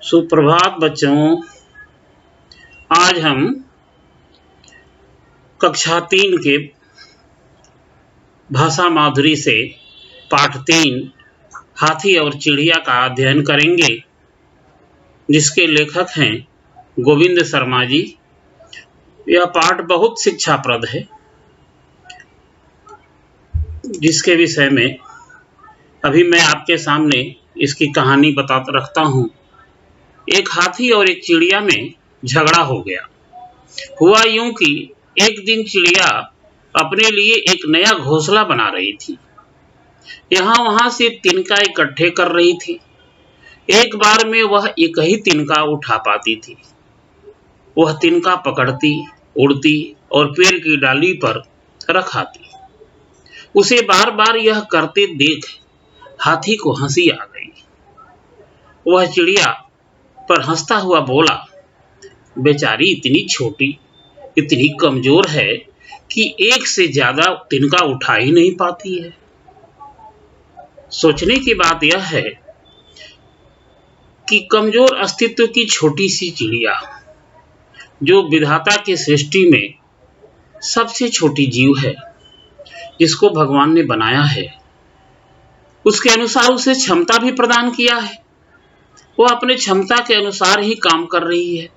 सुप्रभात बच्चों। आज हम कक्षा 3 के भाषा माधुरी से पाठ 3 हाथी और चिड़िया का अध्ययन करेंगे, जिसके लेखक हैं गोविंद शर्मा जी। यह पाठ बहुत शिक्षाप्रद है, जिसके विषय में अभी मैं आपके सामने इसकी कहानी बता रखता हूँ। एक हाथी और एक चिड़िया में झगड़ा हो गया। हुआ यूं कि एक दिन चिड़िया अपने लिए एक नया घोंसला बना रही थी। यहाँ वहां से तिनका इकट्ठे कर रही थी। एक बार में वह एक ही तिनका उठा पाती थी। वह तिनका पकड़ती, उड़ती और पेड़ की डाली पर रख आती। उसे बार बार यह करते देख हाथी को हंसी आ गई। वह चिड़िया पर हंसता हुआ बोला, बेचारी इतनी छोटी, इतनी कमजोर है कि एक से ज्यादा तिनका उठा ही नहीं पाती है। सोचने की बात यह है कि कमजोर अस्तित्व की छोटी सी चिड़िया, जो विधाता की सृष्टि में सबसे छोटी जीव है, जिसको भगवान ने बनाया है, उसके अनुसार उसे क्षमता भी प्रदान किया है। वह अपने क्षमता के अनुसार ही काम कर रही है।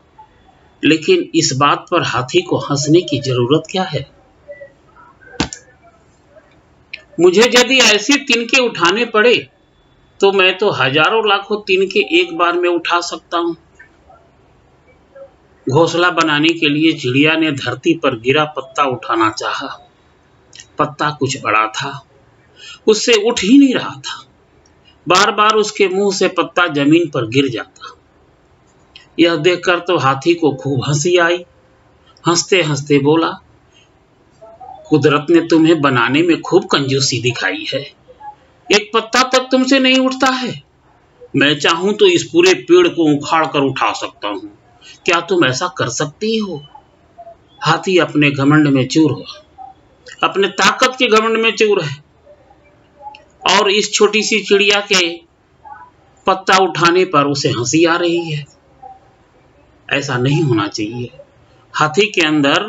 लेकिन इस बात पर हाथी को हंसने की जरूरत क्या है? मुझे यदि ऐसे तिनके उठाने पड़े तो मैं तो हजारों लाखों तिनके एक बार में उठा सकता हूं। घोंसला बनाने के लिए चिड़िया ने धरती पर गिरा पत्ता उठाना चाहा। पत्ता कुछ बड़ा था, उससे उठ ही नहीं रहा था। बार बार उसके मुंह से पत्ता जमीन पर गिर जाता। यह देखकर तो हाथी को खूब हंसी आई। हंसते हंसते बोला, कुदरत ने तुम्हें बनाने में खूब कंजूसी दिखाई है। एक पत्ता तक तुमसे नहीं उठता है। मैं चाहूं तो इस पूरे पेड़ को उखाड़ कर उठा सकता हूं। क्या तुम ऐसा कर सकती हो? हाथी अपने घमंड में चूर हुआ, अपने ताकत के घमंड में चूर है। और इस छोटी सी चिड़िया के पत्ता उठाने पर उसे हंसी आ रही है। ऐसा नहीं होना चाहिए। हाथी के अंदर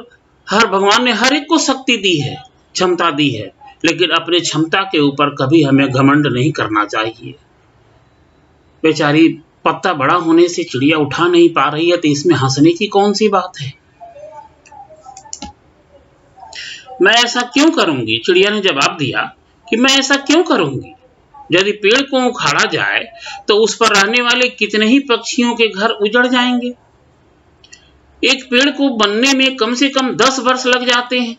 भगवान ने हर एक को शक्ति दी है, क्षमता दी है, लेकिन अपने क्षमता के ऊपर कभी हमें घमंड नहीं करना चाहिए। बेचारी पत्ता बड़ा होने से चिड़िया उठा नहीं पा रही है, तो इसमें हंसने की कौन सी बात है? मैं ऐसा क्यों करूंगी? चिड़िया ने जवाब दिया कि मैं ऐसा क्यों करूंगी? यदि पेड़ को उखाड़ा जाए तो उस पर रहने वाले कितने ही पक्षियों के घर उजड़ जाएंगे। एक पेड़ को बनने में कम से कम 10 वर्ष लग जाते हैं।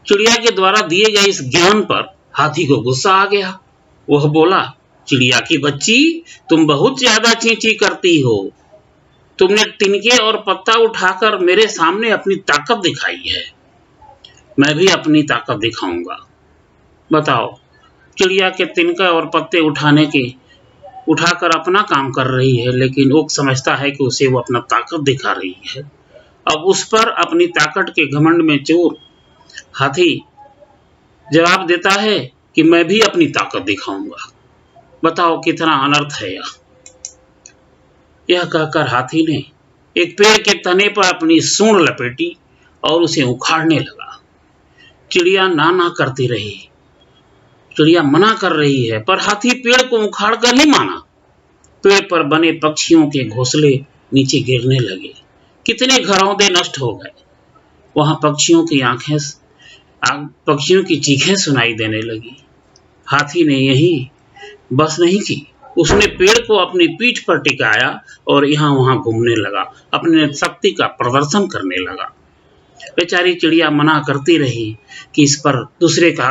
चिड़िया के द्वारा दिए गए इस ज्ञान पर हाथी को गुस्सा आ गया। वह बोला, चिड़िया की बच्ची, तुम बहुत ज्यादा चींची करती हो। तुमने तिनके और पत्ता उठाकर मेरे सामने अपनी ताकत दिखाई है। मैं भी अपनी ताकत दिखाऊंगा। बताओ, चिड़िया के तिनके और पत्ते उठाकर अपना काम कर रही है, लेकिन वो समझता है कि उसे वो अपना ताकत दिखा रही है। अब उस पर अपनी ताकत के घमंड में चूर हाथी जवाब देता है कि मैं भी अपनी ताकत दिखाऊंगा। बताओ कितना अनर्थ है यह कहकर हाथी ने एक पेड़ के तने पर अपनी सूंड लपेटी और उसे उखाड़ने लगा। चिड़िया ना करती रही। चिड़िया मना कर रही है, पर हाथी पेड़ को उखाड़ कर ही माना। पेड़ पर बने पक्षियों के घोंसले नीचे गिरने लगे। कितने घरौंदे नष्ट हो गए। वहां पक्षियों की चीखें सुनाई देने लगी। हाथी ने यही बस नहीं की। उसने पेड़ को अपनी पीठ पर टिकाया और यहाँ वहां घूमने लगा, अपने शक्ति का प्रदर्शन करने लगा। बेचारी चिड़िया मना करती रही कि इस पर दूसरे का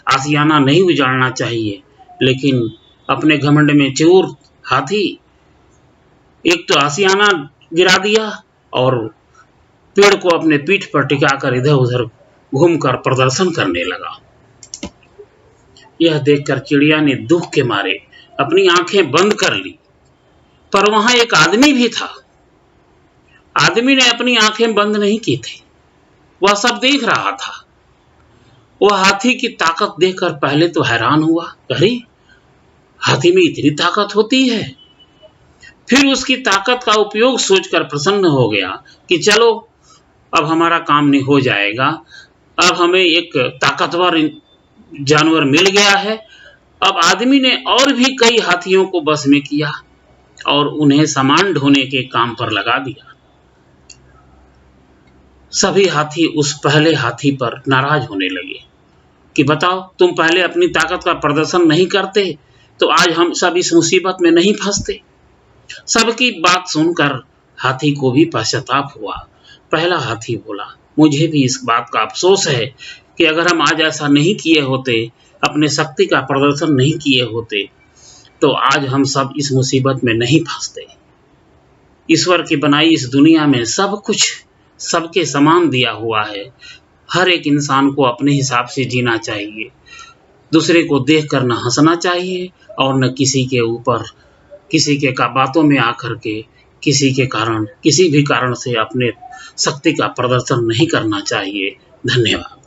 आशियाना नहीं उजाड़ना चाहिए, लेकिन अपने घमंड में चूर हाथी एक तो आशियाना गिरा दिया और पेड़ को अपने पीठ पर टिकाकर इधर उधर घूमकर प्रदर्शन करने लगा। यह देखकर चिड़िया ने दुख के मारे अपनी आंखें बंद कर ली, पर वहां एक आदमी भी था। आदमी ने अपनी आंखें बंद नहीं की थी, वह सब देख रहा था। वह हाथी की ताकत देखकर पहले तो हैरान हुआ। अरे, हाथी में इतनी ताकत होती है। फिर उसकी ताकत का उपयोग सोचकर प्रसन्न हो गया कि चलो अब हमारा काम नहीं हो जाएगा, अब हमें एक ताकतवर जानवर मिल गया है। अब आदमी ने और भी कई हाथियों को बस में किया और उन्हें सामान ढोने के काम पर लगा दिया। सभी हाथी उस पहले हाथी पर नाराज होने लगे कि बताओ, तुम पहले अपनी ताकत का प्रदर्शन नहीं करते तो आज हम सब इस मुसीबत में नहीं फंसते। सबकी बात सुनकर हाथी को भी पश्चाताप हुआ। पहला हाथी बोला, मुझे भी इस बात का अफसोस है कि अगर हम आज ऐसा नहीं किए होते, अपने शक्ति का प्रदर्शन नहीं किए होते, तो आज हम सब इस मुसीबत में नहीं फंसते। ईश्वर की बनाई इस दुनिया में सब कुछ सबके समान दिया हुआ है। हर एक इंसान को अपने हिसाब से जीना चाहिए, दूसरे को देखकर न हंसना चाहिए और न किसी के ऊपर, किसी के बातों में आकर के किसी के कारण, किसी भी कारण से अपने शक्ति का प्रदर्शन नहीं करना चाहिए। धन्यवाद।